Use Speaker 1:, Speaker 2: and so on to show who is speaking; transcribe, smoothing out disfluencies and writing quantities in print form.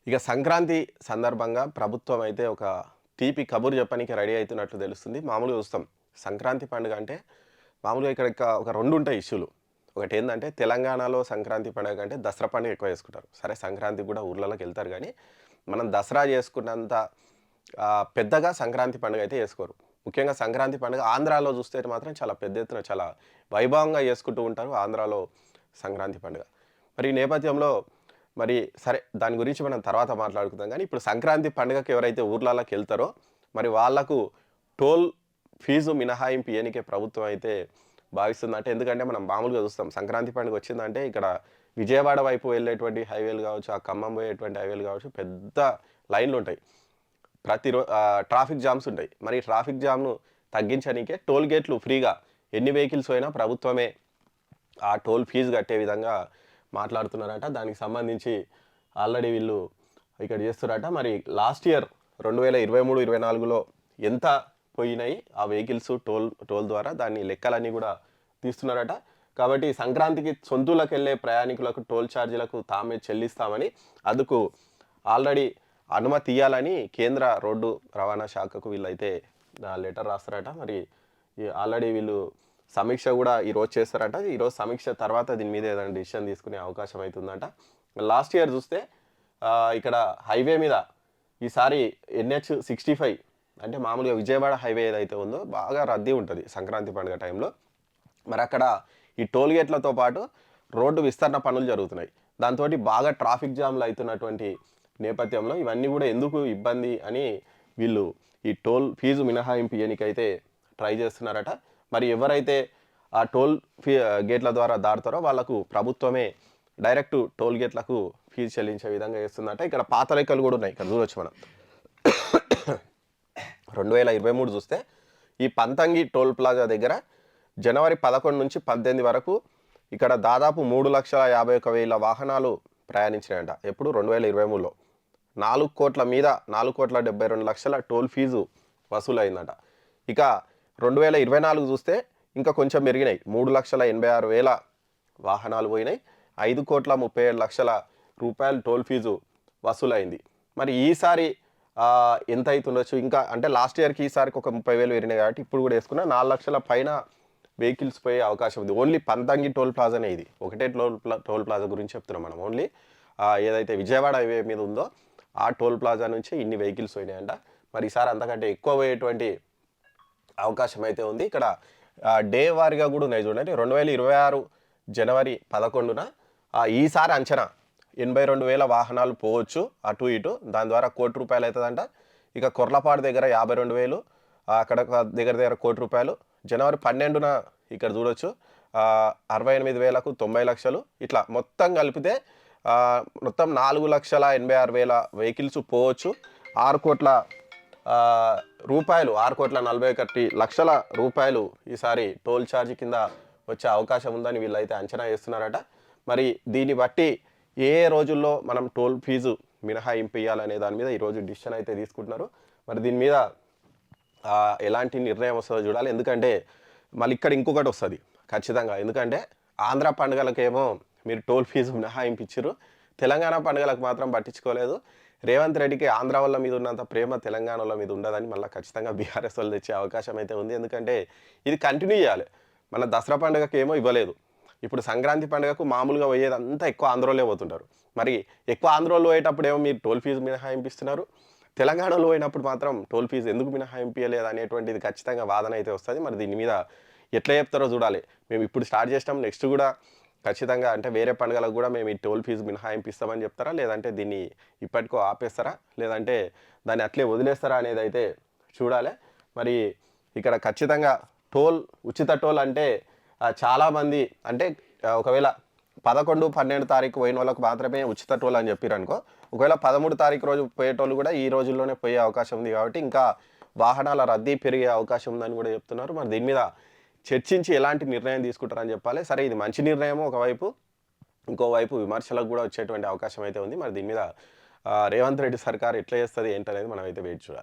Speaker 1: ఇక సంక్రాంతి సందర్భంగా ప్రభుత్వం అయితే ఒక తీపి కబురు చెప్పనీకి రెడీ అయితున్నట్లు తెలుస్తుంది. మామూలుగా చూస్తాం. సంక్రాంతి పండుగ అంటే మామూలుగా ఇక్కడ ఒక 2 ఉంటాయి ఇష్యూలు. ఒకటేందంటే తెలంగాణలో సంక్రాంతి పండుగ కంటే దసరా పండుగ ఎక్కువ చేసుకుంటారు. సరే సంక్రాంతికి కూడా ఊర్లలోకెళ్తారు గానీ, మనం దసరా చేసుకున్నంత పెద్దగా సంక్రాంతి పండుగ అయితే చేసుకోరు. ముఖ్యంగా సంక్రాంతి పండుగ ఆంధ్రాలో చూస్తే మాత్రం చాలా పెద్ద ఎత్తున చాలా వైభవంగా చేసుకుంటూ ఉంటారు ఆంధ్రాలో సంక్రాంతి పండుగ. మరి ఈ నేపథ్యంలో మరి సరే దాని గురించి మనం తర్వాత మాట్లాడుకుందాం గానీ, ఇప్పుడు సంక్రాంతి పండుగకి ఎవరైతే ఊర్లలోకెళ్తారో మరి వాళ్ళకు టోల్ ఫీజు మినహాయింపు ఇయ్యనీకే ప్రభుత్వం అయితే భావిస్తుంది. అంటే ఎందుకంటే మనం మామూలుగా చూస్తాం. సంక్రాంతి పండుగ వచ్చిందంటే ఇక్కడ విజయవాడ వైపు వెళ్ళేటువంటి హైవేలు కావచ్చు, ఆ ఖమ్మం పోయేటువంటి హైవేలు కావచ్చు, పెద్ద లైన్‌లుంటాయి. ట్రాఫిక్ జామ్స్ ఉంటాయి. మరి ఈ ట్రాఫిక్ జామ్‌ను తగ్గించనీకే టోల్ గేట్లు ఫ్రీగా ఎన్ని వెహికల్స్ పోయినా ప్రభుత్వమే ఆ టోల్ ఫీజు కట్టే విధంగా మాట్లాడుతున్నారట. దానికి సంబంధించి ఆల్రెడీ వీళ్ళు ఇక్కడ చేస్తుర్రట. మరి లాస్ట్ ఇయర్ 2023, 24లో ఎంత పోయినాయి ఆ వెహికల్స్ టోల్ ద్వారా దాన్ని లెక్కలన్నీ కూడా తీస్తున్నారట. కాబట్టి సంక్రాంతికి సొంతూర్లకెళ్ళే ప్రయాణికులకు టోల్ ఛార్జీలకు తామే చెల్లిస్తామని అందుకు ఆల్రెడీ అనుమతి ఇయ్యాలని కేంద్ర రోడ్డు రవాణా శాఖకు వీళ్ళైతే లెటర్ రాస్తారట. మరి ఆల్రెడీ వీళ్ళు సమీక్ష కూడా ఈరోజు చేస్తారట. ఈరోజు సమీక్ష తర్వాత దీని మీద ఏదైనా డిసిషన్ తీసుకునే అవకాశం అవుతుందంట. లాస్ట్ ఇయర్ చూస్తే ఇక్కడ హైవే మీద ఈసారి NH65 అంటే మామూలుగా విజయవాడ హైవే ఏదైతే ఉందో బాగా రద్దీ ఉంటుంది సంక్రాంతి పండుగ టైంలో. మరి అక్కడ ఈ టోల్ గేట్లతో పాటు రోడ్డు విస్తరణ పనులు జరుగుతున్నాయి. దాంతోటి బాగా ట్రాఫిక్ జామ్లు అవుతున్నటువంటి నేపథ్యంలో ఇవన్నీ కూడా ఎందుకు ఇబ్బంది అని వీళ్ళు ఈ టోల్ ఫీజు మినహాయింపు ఇయ్యనీకైతే ట్రై చేస్తున్నారట. మరి ఎవరైతే ఆ టోల్ గేట్ల ద్వారా దాటుతారో వాళ్ళకు ప్రభుత్వమే డైరెక్ట్ టోల్ గేట్లకు ఫీజు చెల్లించే విధంగా చేస్తుందట. ఇక్కడ పాత లెక్కలు కూడా ఉన్నాయి. ఇక్కడ చూడొచ్చు మనం. 2023 చూస్తే ఈ పంతంగి టోల్ ప్లాజా దగ్గర జనవరి 11 నుంచి 18 వరకు ఇక్కడ దాదాపు 3,51,000 వాహనాలు ప్రయాణించినాయంట. ఎప్పుడు 2023లో 4,72,00,000 టోల్ ఫీజు వసూలైందట. ఇక 2024 చూస్తే ఇంకా కొంచెం పెరిగినాయి. 3,86,000 వాహనాలు పోయినాయి. 5,37,00,000 టోల్ ఫీజు వసూలైంది. మరి ఈసారి ఎంత అవుతుండొచ్చు ఇంకా అంటే లాస్ట్ ఇయర్కి ఈసారికి ఒక 30,000 పెరిగినాయి కాబట్టి ఇప్పుడు కూడా వేసుకున్న 4,00,000 పైన వెహికల్స్ పోయే అవకాశం ఉంది. ఓన్లీ పంతంగి టోల్ ప్లాజానే ఇది. ఒకటే టోల్ ప్లాజా గురించి చెప్తున్నాం మనం. ఓన్లీ ఏదైతే విజయవాడ హైవే మీద ఉందో ఆ టోల్ ప్లాజా నుంచి ఇన్ని వెహికల్స్ పోయినాయంట. మరి ఈసారి అంతకంటే ఎక్కువ పోయేటువంటి అవకాశం అయితే ఉంది. ఇక్కడ డే వారీగా కూడా ఉన్నాయి చూడండి. 2026 జనవరి 11న ఈసారి అంచనా 82,000 వాహనాలు పోవచ్చు అటు ఇటు. దాని ద్వారా ₹1,00,00,000 అవుతుందంట. ఇక కొర్లపాడు దగ్గర 52,000, అక్కడ దగ్గర దగ్గర ₹1,00,00,000. జనవరి 12న ఇక్కడ చూడొచ్చు 68,000కు 90,00,000. ఇట్లా మొత్తం కలిపితే మొత్తం 4,86,000 వెహికల్స్ పోవచ్చు. ₹6,41,40,00,000 ఈసారి టోల్ ఛార్జ్ కింద వచ్చే అవకాశం ఉందని వీళ్ళైతే అంచనా వేస్తున్నారట. మరి దీన్ని బట్టి ఏ రోజుల్లో మనం టోల్ ఫీజు మినహాయింపు ఇవ్వాలనే దాని మీద ఈరోజు డిసిషన్ అయితే తీసుకుంటున్నారు. మరి దీని మీద ఎలాంటి నిర్ణయం వస్తుందో చూడాలి. ఎందుకంటే మళ్ళీ ఇక్కడ ఇంకొకటి వస్తుంది ఖచ్చితంగా. ఎందుకంటే ఆంధ్ర పండుగలకేమో మీరు టోల్ ఫీజు మినహాయింపు ఇచ్చారు, తెలంగాణ పండుగలకు మాత్రం పట్టించుకోలేదు. రేవంత్ రెడ్డికి ఆంధ్ర వాళ్ళ మీద ఉన్నంత ప్రేమ తెలంగాణలో మీద ఉండదని మళ్ళీ ఖచ్చితంగా బీఆర్ఎస్ వాళ్ళు తెచ్చే అవకాశం అయితే ఉంది. ఎందుకంటే ఇది కంటిన్యూ చేయాలి. మన దసరా పండుగకి ఏమో ఇవ్వలేదు. ఇప్పుడు సంక్రాంతి పండుగకు మామూలుగా పోయేదంతా ఎక్కువ ఆంధ్రోళ్ళే పోతుంటారు. మరి ఎక్కువ ఆంధ్రోళ్ళు పోయేటప్పుడు ఏమో మీరు టోల్ ఫీజు మినహాయింపిస్తున్నారు, తెలంగాణలో పోయినప్పుడు మాత్రం టోల్ ఫీజు ఎందుకు మినహాయింపలేదు అనేటువంటిది ఖచ్చితంగా వాదన అయితే వస్తుంది. మరి దీని మీద ఎట్లా చెప్తారో చూడాలి. మేము ఇప్పుడు స్టార్ట్ చేసినాం, నెక్స్ట్ కూడా ఖచ్చితంగా అంటే వేరే పండుగలకు కూడా మేము ఈ టోల్ ఫీజు మినహాయింపిస్తామని చెప్తారా, లేదంటే దీన్ని ఇప్పటికో ఆపేస్తారా, లేదంటే దాన్ని అట్లే వదిలేస్తారా అనేది అయితే చూడాలి. మరి ఇక్కడ ఖచ్చితంగా ఉచిత టోల్ అంటే చాలామంది అంటే ఒకవేళ 11, 12 తారీఖు పోయిన వాళ్ళకు మాత్రమే ఉచిత టోల్ అని చెప్పారనుకో, ఒకవేళ 13 తారీఖు రోజు పోయేటోళ్ళు కూడా ఈ రోజుల్లోనే పోయే అవకాశం ఉంది. కాబట్టి ఇంకా వాహనాల రద్దీ పెరిగే అవకాశం ఉందని కూడా చెప్తున్నారు. మరి దీని మీద చర్చించి ఎలాంటి నిర్ణయం తీసుకుంటారని చెప్పాలి. సరే ఇది మంచి నిర్ణయమో ఒకవైపు, ఇంకోవైపు విమర్శలకు కూడా వచ్చేటువంటి అవకాశం అయితే ఉంది. మరి దీని మీద రేవంత్ రెడ్డి సర్కార్ ఎట్లా చేస్తుంది ఏంటనేది మనం అయితే వెయిట్ చూడాలి.